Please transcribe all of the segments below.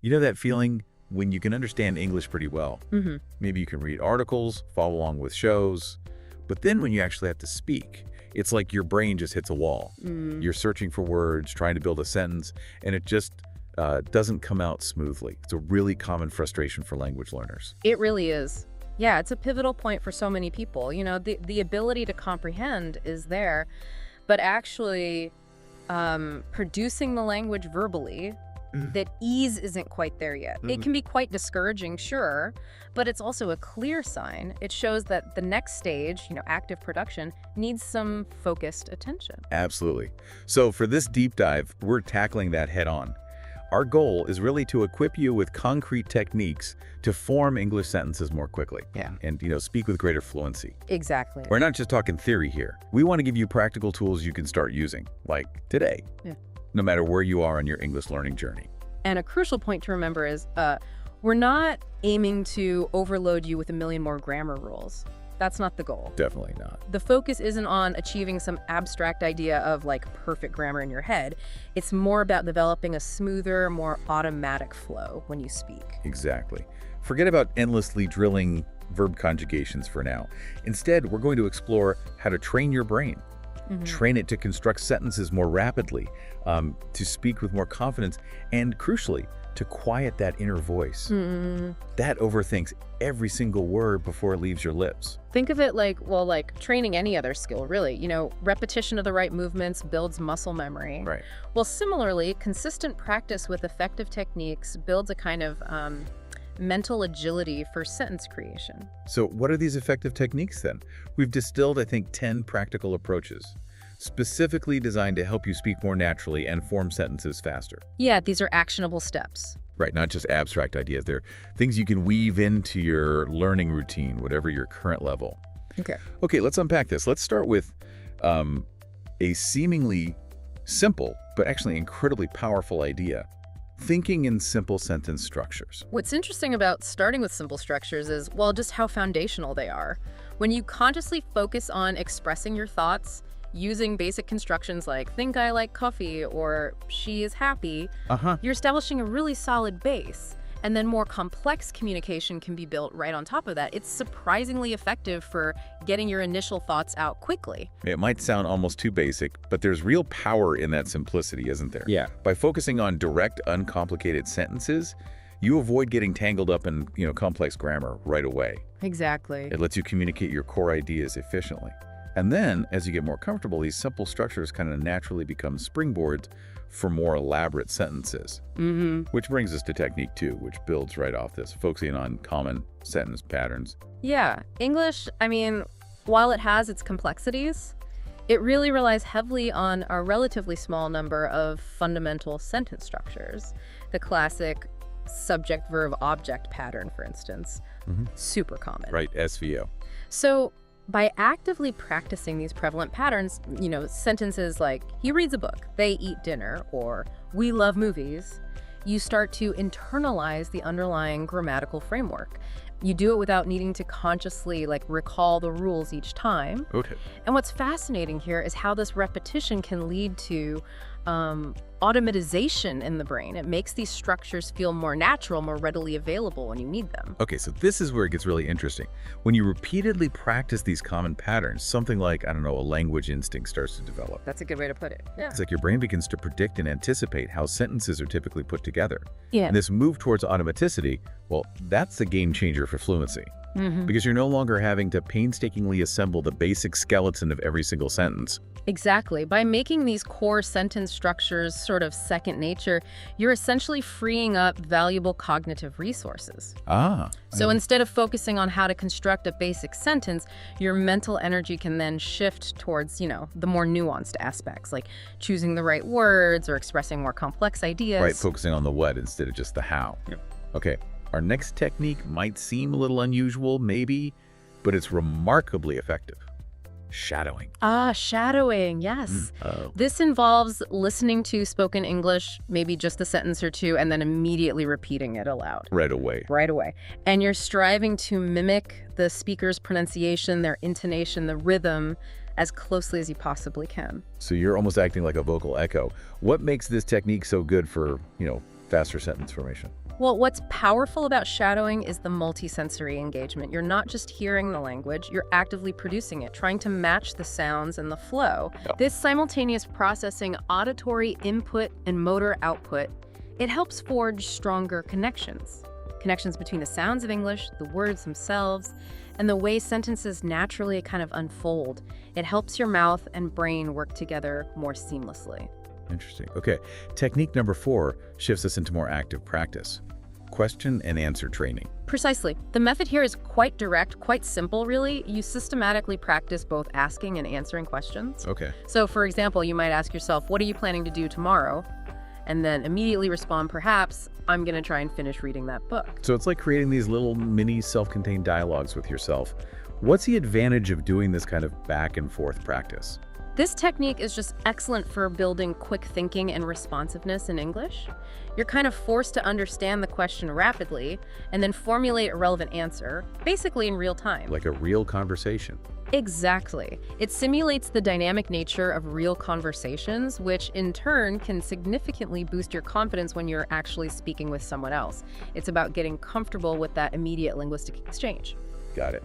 You know that feeling when you can understand English pretty well? Mm-hmm. Maybe you can read articles, follow along with shows, but then when you actually have to speak, it's like your brain just hits a wall. You're searching for words, trying to build a sentence, and it just doesn't come out smoothly. It's a really common frustration for language learners. It really is. Yeah, it's a pivotal point for so many people. You know, the ability to comprehend is there, but actually producing the language verbally, that ease isn't quite there yet. It can be quite discouraging, sure, but it's also a clear sign. It shows that the next stage, active production, needs some focused attention. Absolutely. So for this deep dive, we're tackling that head on. Our goal is really to equip you with concrete techniques to form English sentences more quickly. Yeah. And, speak with greater fluency. Exactly. We're not just talking theory here. We want to give you practical tools you can start using, like today, no matter where you are on your English learning journey. And a crucial point to remember is we're not aiming to overload you with a million more grammar rules. That's not the goal. Definitely not. The focus isn't on achieving some abstract idea of perfect grammar in your head. It's more about developing a smoother, more automatic flow when you speak. Exactly. Forget about endlessly drilling verb conjugations for now. Instead, we're going to explore how to train your brain. Train it to construct sentences more rapidly, to speak with more confidence, and crucially, to quiet that inner voice. That overthinks every single word before it leaves your lips. Think of it like training any other skill, really. Repetition of the right movements builds muscle memory. Right. Well, similarly, consistent practice with effective techniques builds a kind of mental agility for sentence creation. So what are these effective techniques then? We've distilled, I think, 10 practical approaches, specifically designed to help you speak more naturally and form sentences faster. Yeah, these are actionable steps. Right, not just abstract ideas. They're things you can weave into your learning routine, whatever your current level. Okay, let's unpack this. Let's start with a seemingly simple, but actually incredibly powerful idea. Thinking in simple sentence structures. What's interesting about starting with simple structures is, just how foundational they are. When you consciously focus on expressing your thoughts, using basic constructions like think I like coffee or she is happy, you're establishing a really solid base. And then more complex communication can be built right on top of that. It's surprisingly effective for getting your initial thoughts out quickly. It might sound almost too basic, but there's real power in that simplicity, isn't there? Yeah. By focusing on direct, uncomplicated sentences, you avoid getting tangled up in, complex grammar right away. Exactly. It lets you communicate your core ideas efficiently. And then, as you get more comfortable, these simple structures kind of naturally become springboards for more elaborate sentences. Which brings us to technique 2, which builds right off this, focusing on common sentence patterns. Yeah, English, while it has its complexities, it really relies heavily on a relatively small number of fundamental sentence structures. The classic subject-verb-object pattern, for instance, super common. Right, SVO. So by actively practicing these prevalent patterns, sentences like, he reads a book, they eat dinner, or we love movies, you start to internalize the underlying grammatical framework. You do it without needing to consciously recall the rules each time. Okay. And what's fascinating here is how this repetition can lead to automatization in the brain. It makes these structures feel more natural, more readily available when you need them. Okay, so this is where it gets really interesting. When you repeatedly practice these common patterns, something like, a language instinct starts to develop. That's a good way to put it. Yeah. It's like your brain begins to predict and anticipate how sentences are typically put together. Yeah. And this move towards automaticity, that's a game changer for fluency. Because you're no longer having to painstakingly assemble the basic skeleton of every single sentence. Exactly. By making these core sentence structures sort of second nature, you're essentially freeing up valuable cognitive resources. So instead of focusing on how to construct a basic sentence, your mental energy can then shift towards, the more nuanced aspects, like choosing the right words or expressing more complex ideas. Right, focusing on the what instead of just the how. Okay, our next technique might seem a little unusual, maybe, but it's remarkably effective. Shadowing. Shadowing, yes. This involves listening to spoken English, maybe just a sentence or two, and then immediately repeating it aloud. Right away. Right away. And you're striving to mimic the speaker's pronunciation, their intonation, the rhythm, as closely as you possibly can. So you're almost acting like a vocal echo. What makes this technique so good for, faster sentence formation? Well, what's powerful about shadowing is the multisensory engagement. You're not just hearing the language, you're actively producing it, trying to match the sounds and the flow. Yep. This simultaneous processing auditory input and motor output, it helps forge stronger connections. Connections between the sounds of English, the words themselves, and the way sentences naturally kind of unfold. It helps your mouth and brain work together more seamlessly. Interesting. Okay. Technique number 4 shifts us into more active practice. Question and answer training. Precisely. The method here is quite direct, quite simple, really. You systematically practice both asking and answering questions. Okay. So, for example, you might ask yourself, what are you planning to do tomorrow? And then immediately respond, perhaps, I'm going to try and finish reading that book. So it's like creating these little mini self-contained dialogues with yourself. What's the advantage of doing this kind of back and forth practice? This technique is just excellent for building quick thinking and responsiveness in English. You're kind of forced to understand the question rapidly and then formulate a relevant answer, basically in real time. Like a real conversation. Exactly. It simulates the dynamic nature of real conversations, which in turn can significantly boost your confidence when you're actually speaking with someone else. It's about getting comfortable with that immediate linguistic exchange. Got it.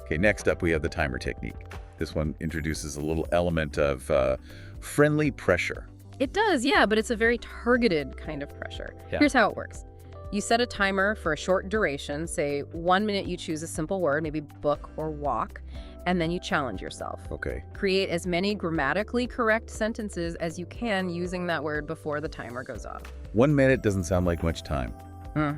Okay, next up we have the timer technique. This one introduces a little element of friendly pressure. It does, yeah, but it's a very targeted kind of pressure. Yeah. Here's how it works. You set a timer for a short duration, say 1 minute you choose a simple word, maybe book or walk, and then you challenge yourself. Okay. Create as many grammatically correct sentences as you can using that word before the timer goes off. 1 minute doesn't sound like much time.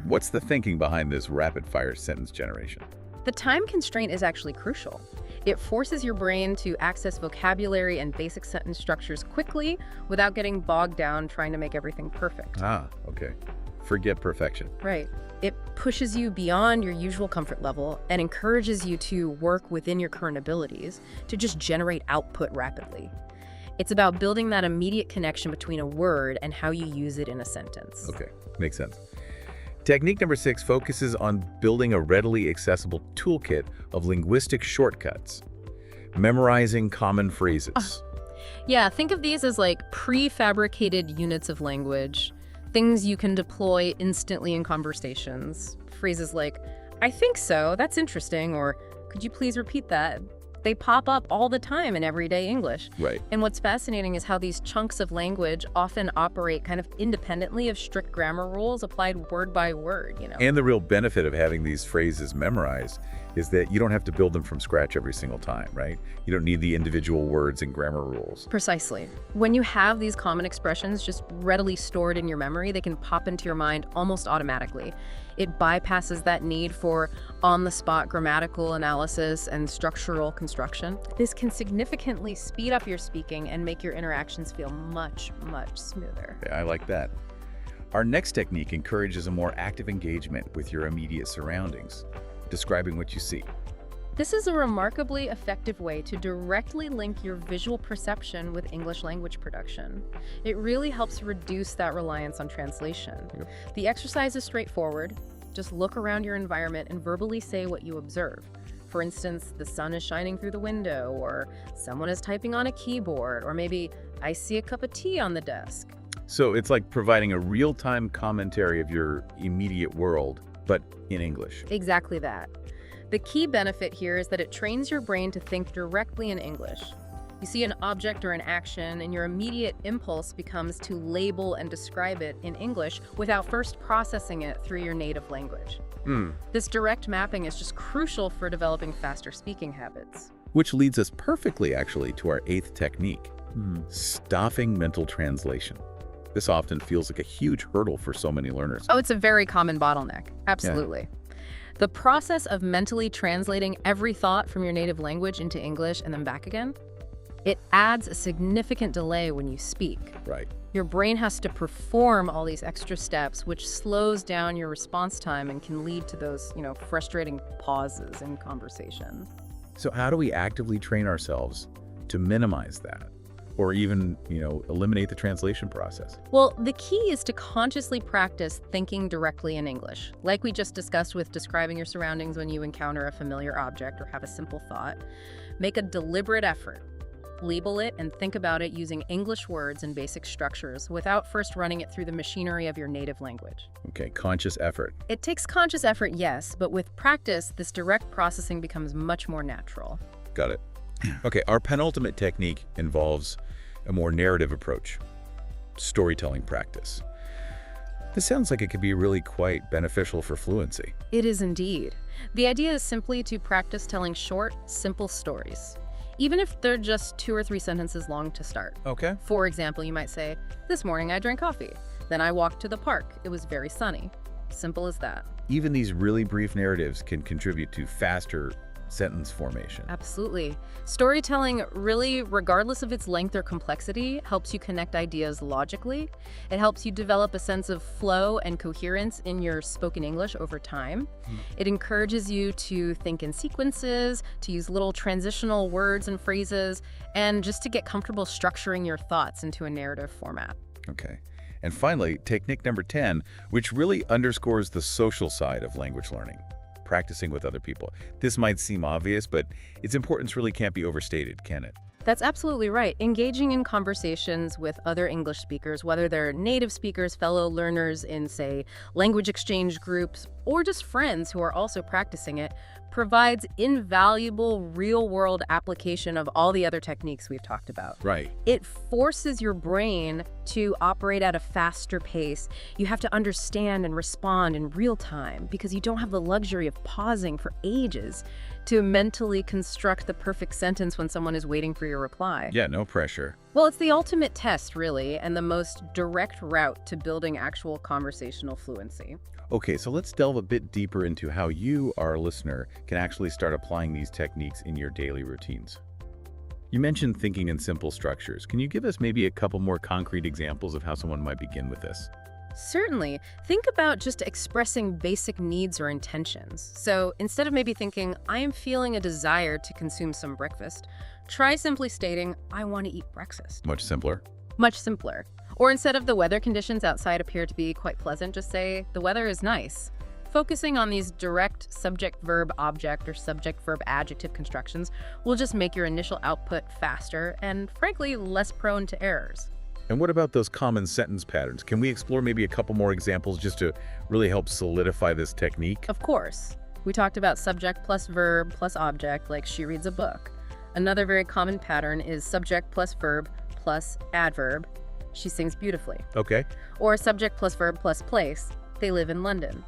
What's the thinking behind this rapid-fire sentence generation? The time constraint is actually crucial. It forces your brain to access vocabulary and basic sentence structures quickly without getting bogged down trying to make everything perfect. Ah, okay. Forget perfection. Right. It pushes you beyond your usual comfort level and encourages you to work within your current abilities to just generate output rapidly. It's about building that immediate connection between a word and how you use it in a sentence. Okay, makes sense. Technique number 6 focuses on building a readily accessible toolkit of linguistic shortcuts. Memorizing common phrases. Yeah, think of these as like prefabricated units of language, things you can deploy instantly in conversations. Phrases like, I think so, that's interesting, or could you please repeat that? They pop up all the time in everyday English. Right. And what's fascinating is how these chunks of language often operate kind of independently of strict grammar rules applied word by word, you know. And the real benefit of having these phrases memorized is that you don't have to build them from scratch every single time, right? You don't need the individual words and grammar rules. Precisely. When you have these common expressions just readily stored in your memory, they can pop into your mind almost automatically. It bypasses that need for on-the-spot grammatical analysis and structural construction. This can significantly speed up your speaking and make your interactions feel much, much smoother. Yeah, I like that. Our next technique encourages a more active engagement with your immediate surroundings, describing what you see. This is a remarkably effective way to directly link your visual perception with English language production. It really helps reduce that reliance on translation. Yep. The exercise is straightforward. Just look around your environment and verbally say what you observe. For instance, the sun is shining through the window, or someone is typing on a keyboard, or maybe I see a cup of tea on the desk. So it's like providing a real-time commentary of your immediate world, but in English. Exactly that. The key benefit here is that it trains your brain to think directly in English. You see an object or an action, and your immediate impulse becomes to label and describe it in English without first processing it through your native language. This direct mapping is just crucial for developing faster speaking habits. Which leads us perfectly, actually, to our 8th technique, stopping mental translation. This often feels like a huge hurdle for so many learners. Oh, it's a very common bottleneck. Absolutely. The process of mentally translating every thought from your native language into English and then back again, it adds a significant delay when you speak. Right. Your brain has to perform all these extra steps, which slows down your response time and can lead to those, frustrating pauses in conversation. So how do we actively train ourselves to minimize that? Or even, eliminate the translation process? Well, the key is to consciously practice thinking directly in English. Like we just discussed with describing your surroundings when you encounter a familiar object or have a simple thought. Make a deliberate effort. label it, and think about it using English words and basic structures without first running it through the machinery of your native language. Okay, conscious effort. It takes conscious effort, yes, but with practice, this direct processing becomes much more natural. Got it. Okay, our penultimate technique involves a more narrative approach, storytelling practice. This sounds like it could be really quite beneficial for fluency. It is indeed. The idea is simply to practice telling short, simple stories, even if they're just 2 or 3 sentences long to start. Okay. For example, you might say, "This morning I drank coffee. Then I walked to the park. It was very sunny." Simple as that. Even these really brief narratives can contribute to faster sentence formation. Absolutely. Storytelling, really, regardless of its length or complexity, helps you connect ideas logically. It helps you develop a sense of flow and coherence in your spoken English over time. It encourages you to think in sequences, to use little transitional words and phrases, and just to get comfortable structuring your thoughts into a narrative format. Okay. And finally, technique number 10, which really underscores the social side of language learning. Practicing with other people. This might seem obvious, but its importance really can't be overstated, can it? That's absolutely right. Engaging in conversations with other English speakers, whether they're native speakers, fellow learners in, say, language exchange groups, or just friends who are also practicing it, provides invaluable real-world application of all the other techniques we've talked about. Right. It forces your brain to operate at a faster pace. You have to understand and respond in real time because you don't have the luxury of pausing for ages to mentally construct the perfect sentence when someone is waiting for your reply. Yeah, no pressure. Well, it's the ultimate test, really, and the most direct route to building actual conversational fluency. Okay, so let's delve a bit deeper into how you, our listener, can actually start applying these techniques in your daily routines. You mentioned thinking in simple structures. Can you give us maybe a couple more concrete examples of how someone might begin with this? Certainly. Think about just expressing basic needs or intentions. So instead of maybe thinking, "I am feeling a desire to consume some breakfast," try simply stating, "I want to eat breakfast." Much simpler. Much simpler. Or instead of "the weather conditions outside appear to be quite pleasant," just say, "the weather is nice." Focusing on these direct subject-verb-object or subject-verb-adjective constructions will just make your initial output faster and, frankly, less prone to errors. And what about those common sentence patterns? Can we explore maybe a couple more examples just to really help solidify this technique? Of course. We talked about subject plus verb plus object, like "she reads a book." Another very common pattern is subject plus verb plus adverb, "she sings beautifully." Okay. Or subject plus verb plus place, "they live in London."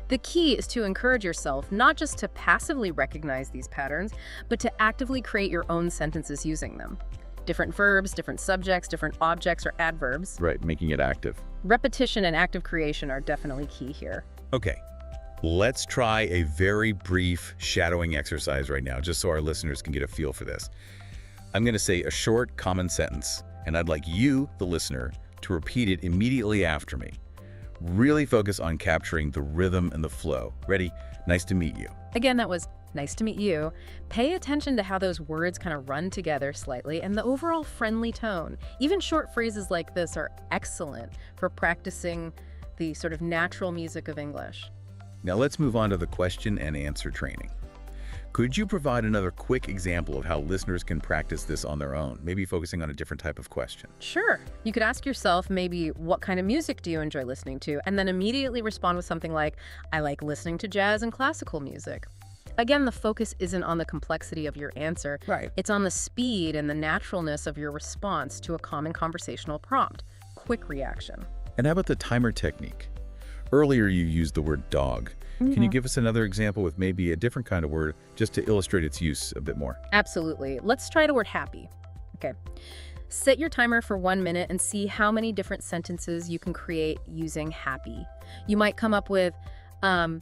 The key is to encourage yourself not just to passively recognize these patterns, but to actively create your own sentences using them. Different verbs, different subjects, different objects or adverbs. Right, making it active. Repetition and active creation are definitely key here. Okay, let's try a very brief shadowing exercise right now, just so our listeners can get a feel for this. I'm going to say a short, common sentence, and I'd like you, the listener, to repeat it immediately after me. Really focus on capturing the rhythm and the flow. Ready? Nice to meet you. Again, that was "nice to meet you." Pay attention to how those words kind of run together slightly and the overall friendly tone. Even short phrases like this are excellent for practicing the sort of natural music of English. Now let's move on to the question and answer training. Could you provide another quick example of how listeners can practice this on their own, maybe focusing on a different type of question? Sure. You could ask yourself maybe, "what kind of music do you enjoy listening to?" And then immediately respond with something like, "I like listening to jazz and classical music." Again, the focus isn't on the complexity of your answer. Right. It's on the speed and the naturalness of your response to a common conversational prompt. Quick reaction. And how about the timer technique? Earlier you used the word dog. Can you give us another example with maybe a different kind of word just to illustrate its use a bit more? Absolutely. Let's try the word happy. Okay. Set your timer for 1 minute and see how many different sentences you can create using happy. You might come up with, "I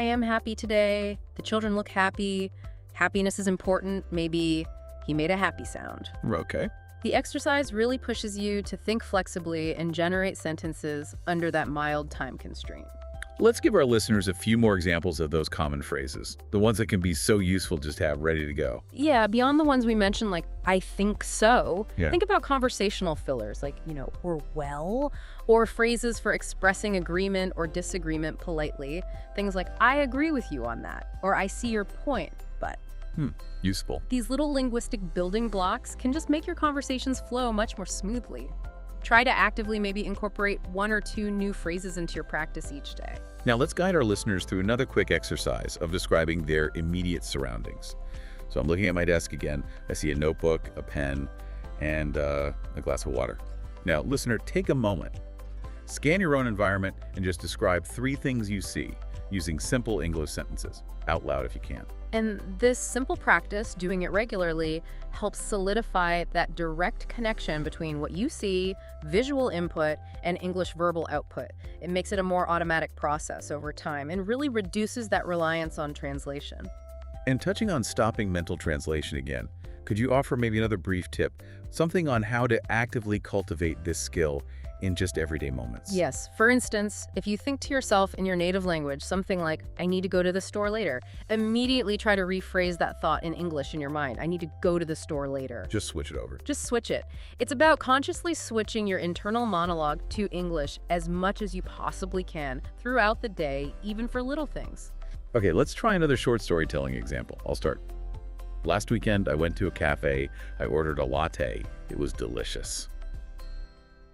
am happy today," "the children look happy," "happiness is important," maybe "he made a happy sound." Okay. The exercise really pushes you to think flexibly and generate sentences under that mild time constraint. Let's give our listeners a few more examples of those common phrases, the ones that can be so useful just to have ready to go. Yeah, beyond the ones we mentioned, like "I think so," Yeah. think about conversational fillers like, "or well," or phrases for expressing agreement or disagreement politely. Things like "I agree with you on that," or "I see your point, but." Useful. These little linguistic building blocks can just make your conversations flow much more smoothly. Try to actively maybe incorporate 1 or 2 new phrases into your practice each day. Now let's guide our listeners through another quick exercise of describing their immediate surroundings. So I'm looking at my desk again. I see a notebook, a pen, and a glass of water. Now, listener, take a moment. Scan your own environment and just describe 3 things you see using simple English sentences, out loud if you can. And this simple practice, doing it regularly, helps solidify that direct connection between what you see, visual input, and English verbal output. It makes it a more automatic process over time and really reduces that reliance on translation. And touching on stopping mental translation again, could you offer maybe another brief tip, something on how to actively cultivate this skill in just everyday moments? Yes. For instance, if you think to yourself in your native language something like, I need to go to the store later, immediately try to rephrase that thought in English in your mind. I need to go to the store later. Just switch it over. Just switch it. It's about consciously switching your internal monologue to English as much as you possibly can throughout the day, even for little things. Okay, let's try another short storytelling example. I'll start. Last weekend, I went to a cafe. I ordered a latte. It was delicious.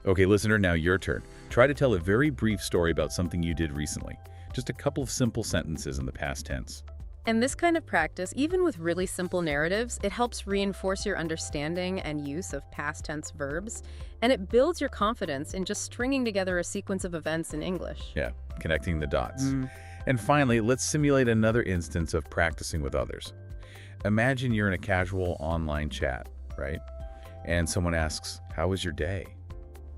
Okay, listener, now your turn. Try to tell a very brief story about something you did recently. Just a couple of simple sentences in the past tense. And this kind of practice, even with really simple narratives, it helps reinforce your understanding and use of past tense verbs, and it builds your confidence in just stringing together a sequence of events in English. Yeah, connecting the dots. And finally, let's simulate another instance of practicing with others. Imagine you're in a casual online chat, right? And someone asks, how was your day?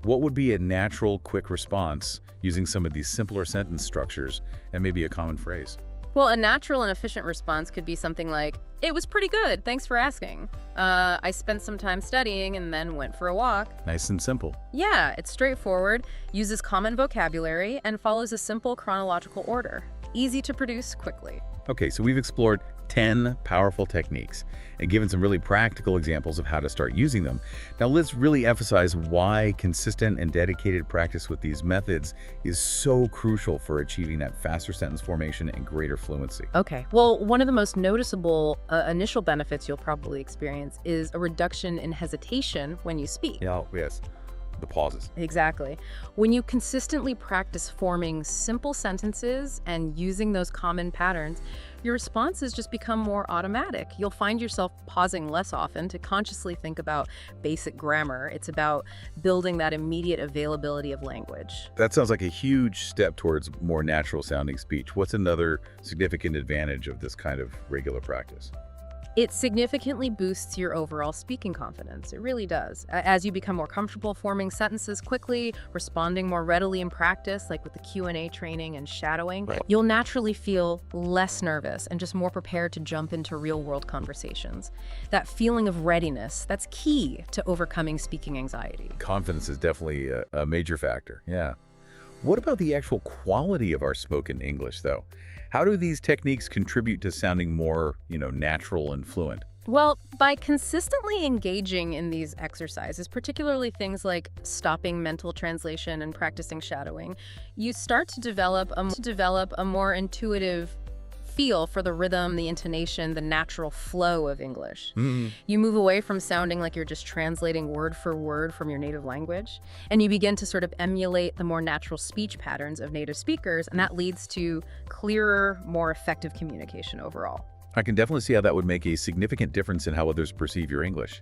What would be a natural, quick response using some of these simpler sentence structures and maybe a common phrase? Well, a natural and efficient response could be something like, it was pretty good, thanks for asking. I spent some time studying and then went for a walk. Nice and simple. Yeah, it's straightforward, uses common vocabulary, and follows a simple chronological order. Easy to produce quickly. Okay, so we've explored 10 powerful techniques and given some really practical examples of how to start using them. Now let's really emphasize why consistent and dedicated practice with these methods is so crucial for achieving that faster sentence formation and greater fluency. Okay, well, one of the most noticeable initial benefits you'll probably experience is a reduction in hesitation when you speak. Yeah, yes. The pauses. Exactly. When you consistently practice forming simple sentences and using those common patterns, your responses just become more automatic. You'll find yourself pausing less often to consciously think about basic grammar. It's about building that immediate availability of language. That sounds like a huge step towards more natural sounding speech. What's another significant advantage of this kind of regular practice? It significantly boosts your overall speaking confidence. It really does. As you become more comfortable forming sentences quickly, responding more readily in practice, like with the Q&A training and shadowing, you'll naturally feel less nervous and just more prepared to jump into real-world conversations. That feeling of readiness, that's key to overcoming speaking anxiety. Confidence is definitely a major factor, yeah. What about the actual quality of our spoken English, though? How do these techniques contribute to sounding more, natural and fluent? Well, by consistently engaging in these exercises, particularly things like stopping mental translation and practicing shadowing, you start to develop a more intuitive feel for the rhythm, the intonation, the natural flow of English. You move away from sounding like you're just translating word for word from your native language, and you begin to sort of emulate the more natural speech patterns of native speakers, and that leads to clearer, more effective communication overall. I can definitely see how that would make a significant difference in how others perceive your English.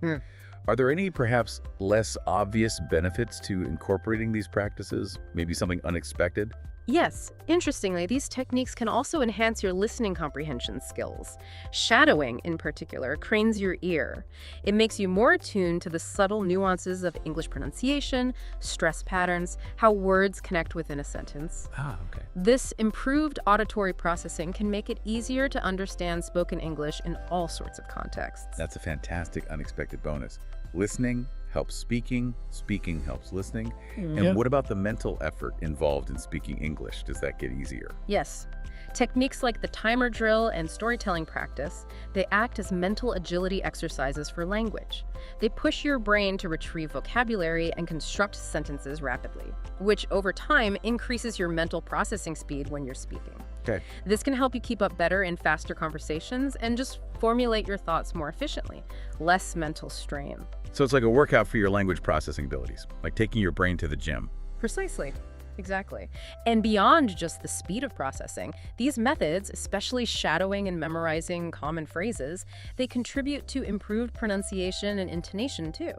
Are there any perhaps less obvious benefits to incorporating these practices? Maybe something unexpected? Yes, interestingly, these techniques can also enhance your listening comprehension skills. Shadowing, in particular, trains your ear. It makes you more attuned to the subtle nuances of English pronunciation, stress patterns, how words connect within a sentence. Okay. This improved auditory processing can make it easier to understand spoken English in all sorts of contexts. That's a fantastic unexpected bonus. Listening helps speaking, speaking helps listening. And what about the mental effort involved in speaking English? Does that get easier? Yes. Techniques like the timer drill and storytelling practice, they act as mental agility exercises for language. They push your brain to retrieve vocabulary and construct sentences rapidly, which over time increases your mental processing speed when you're speaking. Okay. This can help you keep up better in faster conversations and just formulate your thoughts more efficiently. Less mental strain. So it's like a workout for your language processing abilities, like taking your brain to the gym. Precisely. Exactly. And beyond just the speed of processing, these methods, especially shadowing and memorizing common phrases, they contribute to improved pronunciation and intonation too.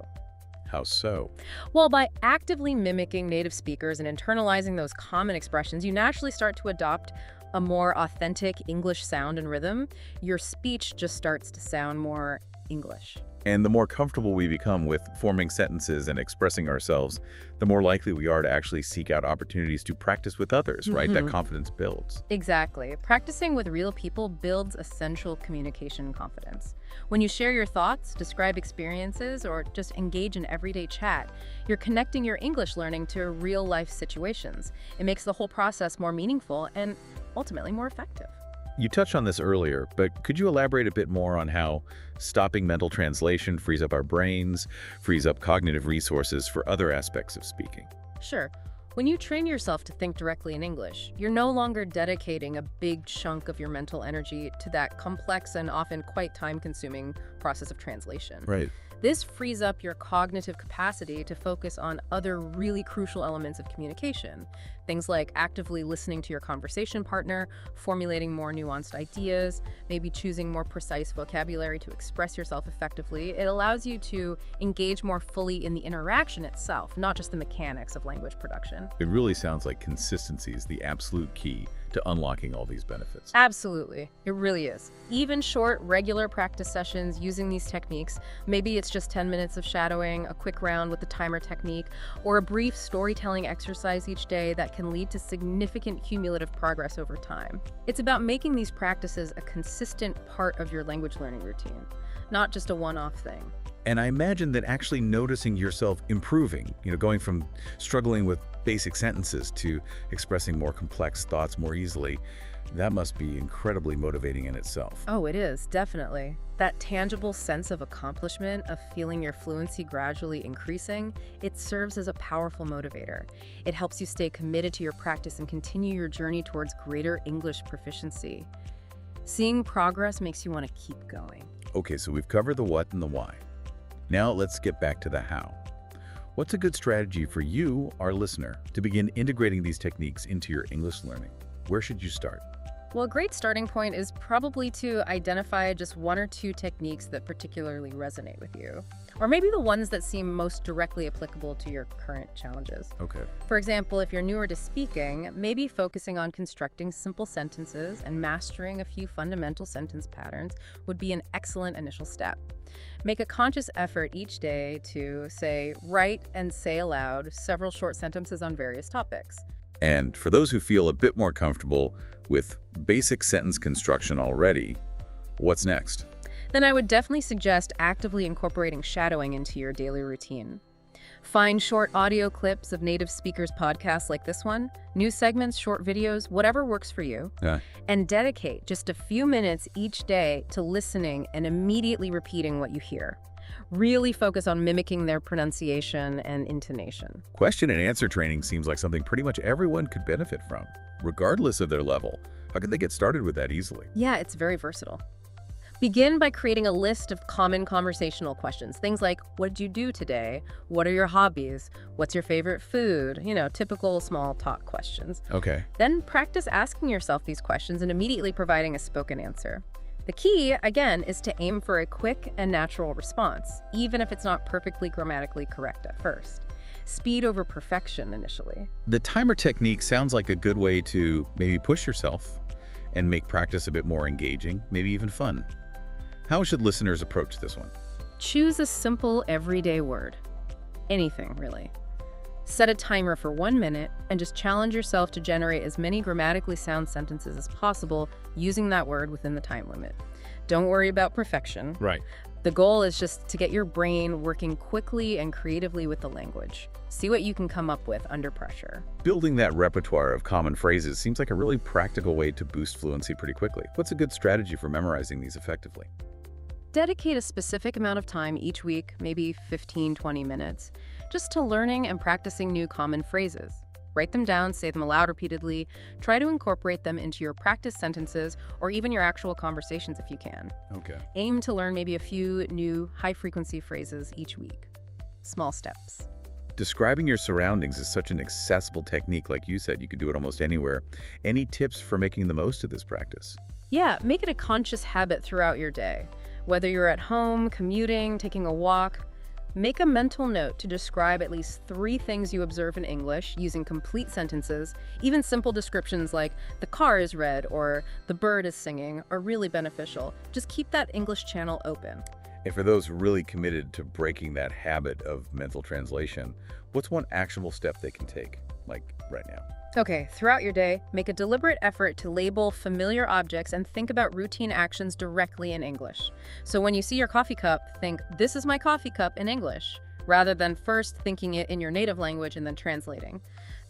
How so? Well, by actively mimicking native speakers and internalizing those common expressions, you naturally start to adopt a more authentic English sound and rhythm. Your speech just starts to sound more English. And the more comfortable we become with forming sentences and expressing ourselves, the more likely we are to actually seek out opportunities to practice with others, right? That confidence builds. Exactly. Practicing with real people builds essential communication confidence. When you share your thoughts, describe experiences, or just engage in everyday chat, you're connecting your English learning to real-life situations. It makes the whole process more meaningful and ultimately more effective. You touched on this earlier, but could you elaborate a bit more on how stopping mental translation frees up our brains, frees up cognitive resources for other aspects of speaking? Sure. When you train yourself to think directly in English, you're no longer dedicating a big chunk of your mental energy to that complex and often quite time-consuming process of translation. Right. This frees up your cognitive capacity to focus on other really crucial elements of communication. Things like actively listening to your conversation partner, formulating more nuanced ideas, maybe choosing more precise vocabulary to express yourself effectively. It allows you to engage more fully in the interaction itself, not just the mechanics of language production. It really sounds like consistency is the absolute key to unlocking all these benefits. Absolutely. It really is. Even short, regular practice sessions using these techniques, maybe it's just 10 minutes of shadowing, a quick round with the timer technique, or a brief storytelling exercise each day that can lead to significant cumulative progress over time. It's about making these practices a consistent part of your language learning routine, not just a one-off thing. And I imagine that actually noticing yourself improving, going from struggling with basic sentences to expressing more complex thoughts more easily, that must be incredibly motivating in itself. Oh, it is, definitely. That tangible sense of accomplishment, of feeling your fluency gradually increasing, it serves as a powerful motivator. It helps you stay committed to your practice and continue your journey towards greater English proficiency. Seeing progress makes you want to keep going. Okay, so we've covered the what and the why. Now let's get back to the how. What's a good strategy for you, our listener, to begin integrating these techniques into your English learning? Where should you start? Well, a great starting point is probably to identify just one or two techniques that particularly resonate with you, or maybe the ones that seem most directly applicable to your current challenges. Okay. For example, if you're newer to speaking, maybe focusing on constructing simple sentences and mastering a few fundamental sentence patterns would be an excellent initial step. Make a conscious effort each day to write and say aloud several short sentences on various topics. And for those who feel a bit more comfortable with basic sentence construction already, what's next? Then I would definitely suggest actively incorporating shadowing into your daily routine. Find short audio clips of native speakers' podcasts like this one, news segments, short videos, whatever works for you, and dedicate just a few minutes each day to listening and immediately repeating what you hear. Really focus on mimicking their pronunciation and intonation. Question and answer training seems like something pretty much everyone could benefit from, regardless of their level. How can they get started with that easily? Yeah, it's very versatile. Begin by creating a list of common conversational questions. Things like, what did you do today? What are your hobbies? What's your favorite food? Typical small talk questions. Okay. Then practice asking yourself these questions and immediately providing a spoken answer. The key, again, is to aim for a quick and natural response, even if it's not perfectly grammatically correct at first. Speed over perfection initially. The timer technique sounds like a good way to maybe push yourself and make practice a bit more engaging, maybe even fun. How should listeners approach this one? Choose a simple, everyday word. Anything, really. Set a timer for 1 minute and just challenge yourself to generate as many grammatically sound sentences as possible using that word within the time limit. Don't worry about perfection. Right. The goal is just to get your brain working quickly and creatively with the language. See what you can come up with under pressure. Building that repertoire of common phrases seems like a really practical way to boost fluency pretty quickly. What's a good strategy for memorizing these effectively? Dedicate a specific amount of time each week, maybe 15-20 minutes, just to learning and practicing new common phrases. Write them down, say them aloud repeatedly. Try to incorporate them into your practice sentences or even your actual conversations if you can. Okay. Aim to learn maybe a few new high-frequency phrases each week. Small steps. Describing your surroundings is such an accessible technique. Like you said, you can do it almost anywhere. Any tips for making the most of this practice? Yeah, make it a conscious habit throughout your day. Whether you're at home, commuting, taking a walk, make a mental note to describe at least 3 things you observe in English using complete sentences. Even simple descriptions like the car is red or the bird is singing are really beneficial. Just keep that English channel open. And for those really committed to breaking that habit of mental translation, what's one actionable step they can take, like right now? Okay, throughout your day, make a deliberate effort to label familiar objects and think about routine actions directly in English. So when you see your coffee cup, think, "This is my coffee cup" in English, rather than first thinking it in your native language and then translating.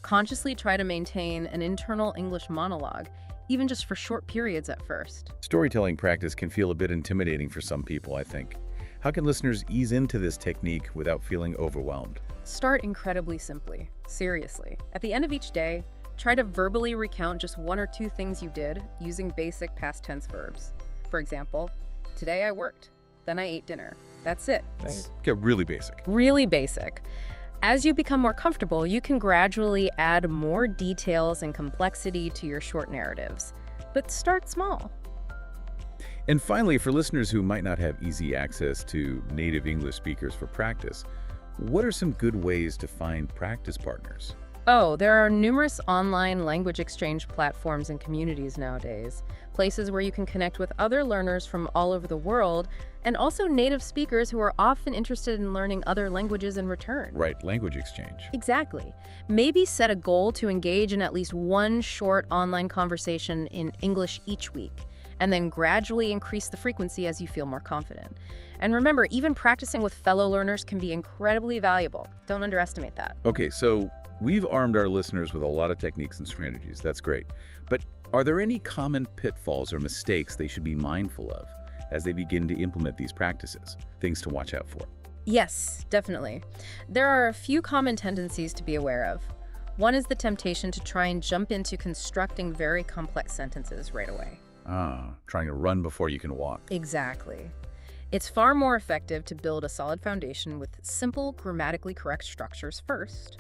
Consciously try to maintain an internal English monologue, even just for short periods at first. Storytelling practice can feel a bit intimidating for some people, I think. How can listeners ease into this technique without feeling overwhelmed? Start incredibly simply. Seriously. At the end of each day, try to verbally recount just 1 or 2 things you did using basic past tense verbs. For example, today I worked, then I ate dinner. That's it. Get really basic. Really basic. As you become more comfortable, you can gradually add more details and complexity to your short narratives. But start small. And finally, for listeners who might not have easy access to native English speakers for practice, what are some good ways to find practice partners? Oh, there are numerous online language exchange platforms and communities nowadays, places where you can connect with other learners from all over the world, and also native speakers who are often interested in learning other languages in return. Right, language exchange. Exactly. Maybe set a goal to engage in at least 1 short online conversation in English each week, and then gradually increase the frequency as you feel more confident. And remember, even practicing with fellow learners can be incredibly valuable. Don't underestimate that. Okay, so we've armed our listeners with a lot of techniques and strategies. That's great. But are there any common pitfalls or mistakes they should be mindful of as they begin to implement these practices? Things to watch out for? Yes, definitely. There are a few common tendencies to be aware of. One is the temptation to try and jump into constructing very complex sentences right away. Trying to run before you can walk. Exactly. It's far more effective to build a solid foundation with simple, grammatically correct structures first.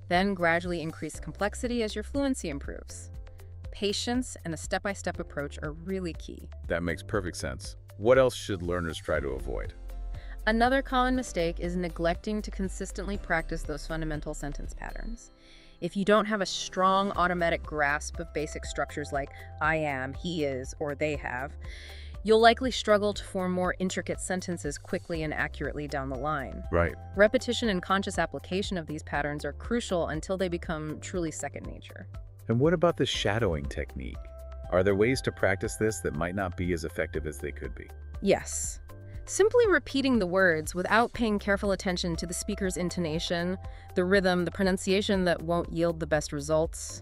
Then gradually increase complexity as your fluency improves. Patience and a step-by-step approach are really key. That makes perfect sense. What else should learners try to avoid? Another common mistake is neglecting to consistently practice those fundamental sentence patterns. If you don't have a strong automatic grasp of basic structures like I am, he is, or they have, you'll likely struggle to form more intricate sentences quickly and accurately down the line. Right. Repetition and conscious application of these patterns are crucial until they become truly second nature. And what about the shadowing technique? Are there ways to practice this that might not be as effective as they could be? Yes. Simply repeating the words without paying careful attention to the speaker's intonation, the rhythm, the pronunciation that won't yield the best results.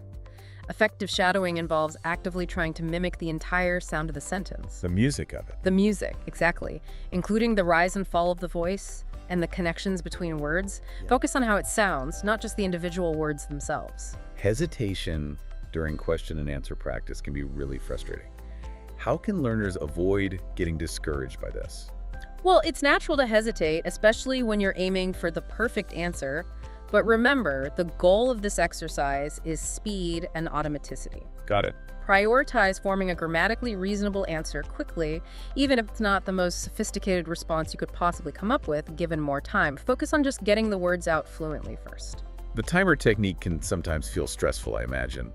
Effective shadowing involves actively trying to mimic the entire sound of the sentence. The music of it. The music, exactly. Including the rise and fall of the voice and the connections between words. Focus on how it sounds, not just the individual words themselves. Hesitation during question and answer practice can be really frustrating. How can learners avoid getting discouraged by this? Well, it's natural to hesitate, especially when you're aiming for the perfect answer. But remember, the goal of this exercise is speed and automaticity. Got it. Prioritize forming a grammatically reasonable answer quickly, even if it's not the most sophisticated response you could possibly come up with, given more time. Focus on just getting the words out fluently first. The timer technique can sometimes feel stressful, I imagine.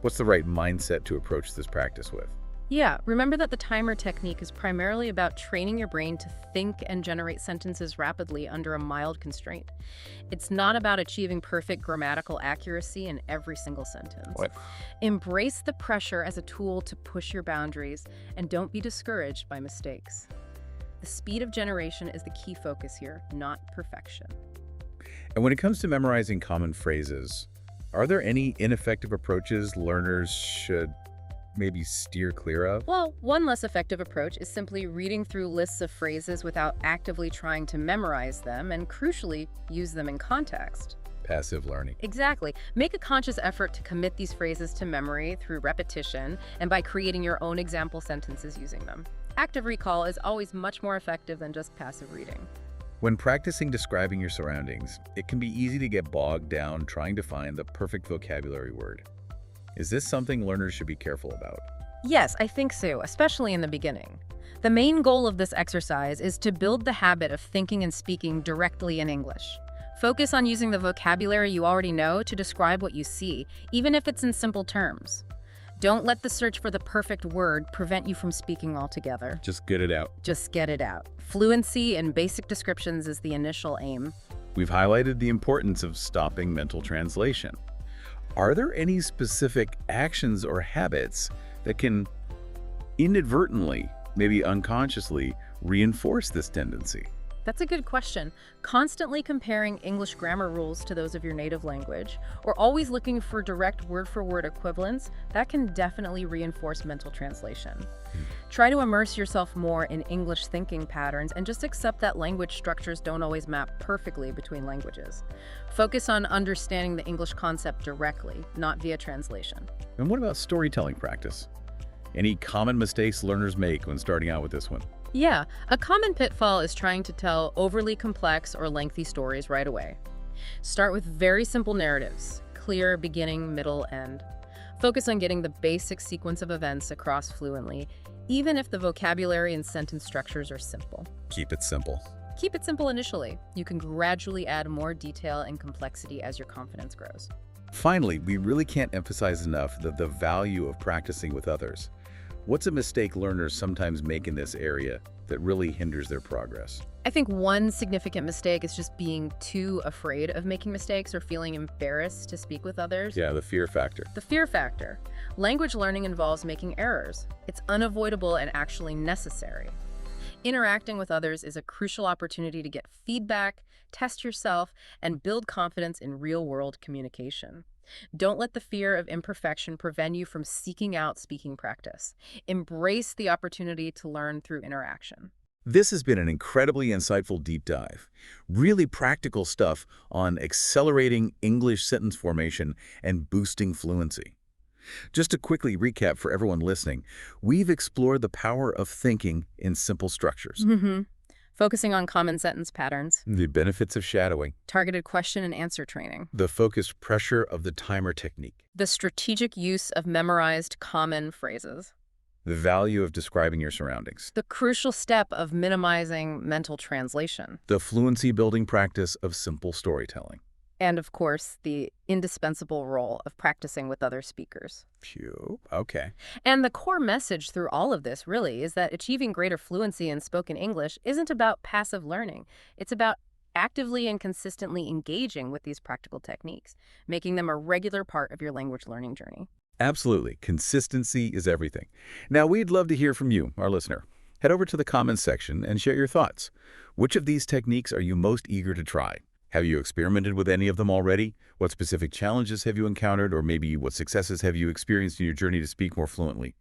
What's the right mindset to approach this practice with? Yeah, remember that the timer technique is primarily about training your brain to think and generate sentences rapidly under a mild constraint. It's not about achieving perfect grammatical accuracy in every single sentence. What? Embrace the pressure as a tool to push your boundaries, and don't be discouraged by mistakes. The speed of generation is the key focus here, not perfection. And when it comes to memorizing common phrases, are there any ineffective approaches learners should maybe steer clear of? Well, one less effective approach is simply reading through lists of phrases without actively trying to memorize them and, crucially, use them in context. passive learning. Exactly. Make a conscious effort to commit these phrases to memory through repetition and by creating your own example sentences using them. Active recall is always much more effective than just passive reading. When practicing describing your surroundings, it can be easy to get bogged down trying to find the perfect vocabulary word. Is this something learners should be careful about? Yes, I think so, especially in the beginning. The main goal of this exercise is to build the habit of thinking and speaking directly in English. Focus on using the vocabulary you already know to describe what you see, even if it's in simple terms. Don't let the search for the perfect word prevent you from speaking altogether. Just get it out. Just get it out. Fluency in basic descriptions is the initial aim. We've highlighted the importance of stopping mental translation. Are there any specific actions or habits that can inadvertently, maybe unconsciously, reinforce this tendency? That's a good question. Constantly comparing English grammar rules to those of your native language, or always looking for direct word-for-word equivalents, that can definitely reinforce mental translation. Try to immerse yourself more in English thinking patterns and just accept that language structures don't always map perfectly between languages. Focus on understanding the English concept directly, not via translation. And what about storytelling practice? Any common mistakes learners make when starting out with this one? Yeah, a common pitfall is trying to tell overly complex or lengthy stories right away. Start with very simple narratives, clear beginning, middle, end. Focus on getting the basic sequence of events across fluently, even if the vocabulary and sentence structures are simple. Keep it simple. Keep it simple initially. You can gradually add more detail and complexity as your confidence grows. Finally, we really can't emphasize enough the value of practicing with others. What's a mistake learners sometimes make in this area that really hinders their progress? I think one significant mistake is just being too afraid of making mistakes or feeling embarrassed to speak with others. Yeah, the fear factor. The fear factor. Language learning involves making errors. It's unavoidable and actually necessary. Interacting with others is a crucial opportunity to get feedback, test yourself, and build confidence in real-world communication. Don't let the fear of imperfection prevent you from seeking out speaking practice. Embrace the opportunity to learn through interaction. This has been an incredibly insightful deep dive. Really practical stuff on accelerating English sentence formation and boosting fluency. Just to quickly recap for everyone listening, we've explored the power of thinking in simple structures, Focusing on common sentence patterns, the benefits of shadowing, targeted question and answer training, the focused pressure of the timer technique, the strategic use of memorized common phrases, the value of describing your surroundings, the crucial step of minimizing mental translation, the fluency-building practice of simple storytelling. and of course, the indispensable role of practicing with other speakers. Phew, okay. And the core message through all of this really is that achieving greater fluency in spoken English isn't about passive learning. It's about actively and consistently engaging with these practical techniques, making them a regular part of your language learning journey. Absolutely. Consistency is everything. Now, we'd love to hear from you, our listener. Head over to the comments section and share your thoughts. Which of these techniques are you most eager to try? Have you experimented with any of them already? What specific challenges have you encountered, or maybe what successes have you experienced in your journey to speak more fluently?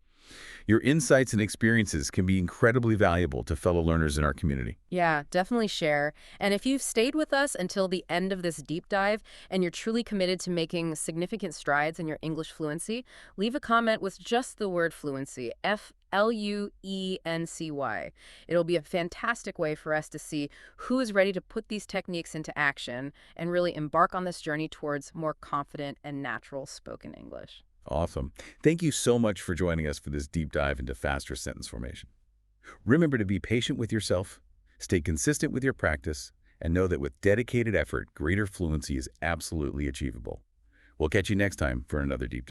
Your insights and experiences can be incredibly valuable to fellow learners in our community. Yeah, definitely share. And if you've stayed with us until the end of this deep dive and you're truly committed to making significant strides in your English fluency, leave a comment with just the word fluency, Fluency. It'll be a fantastic way for us to see who is ready to put these techniques into action and really embark on this journey towards more confident and natural spoken English. Awesome. Thank you so much for joining us for this deep dive into faster sentence formation. Remember to be patient with yourself, stay consistent with your practice, and know that with dedicated effort, greater fluency is absolutely achievable. We'll catch you next time for another deep dive.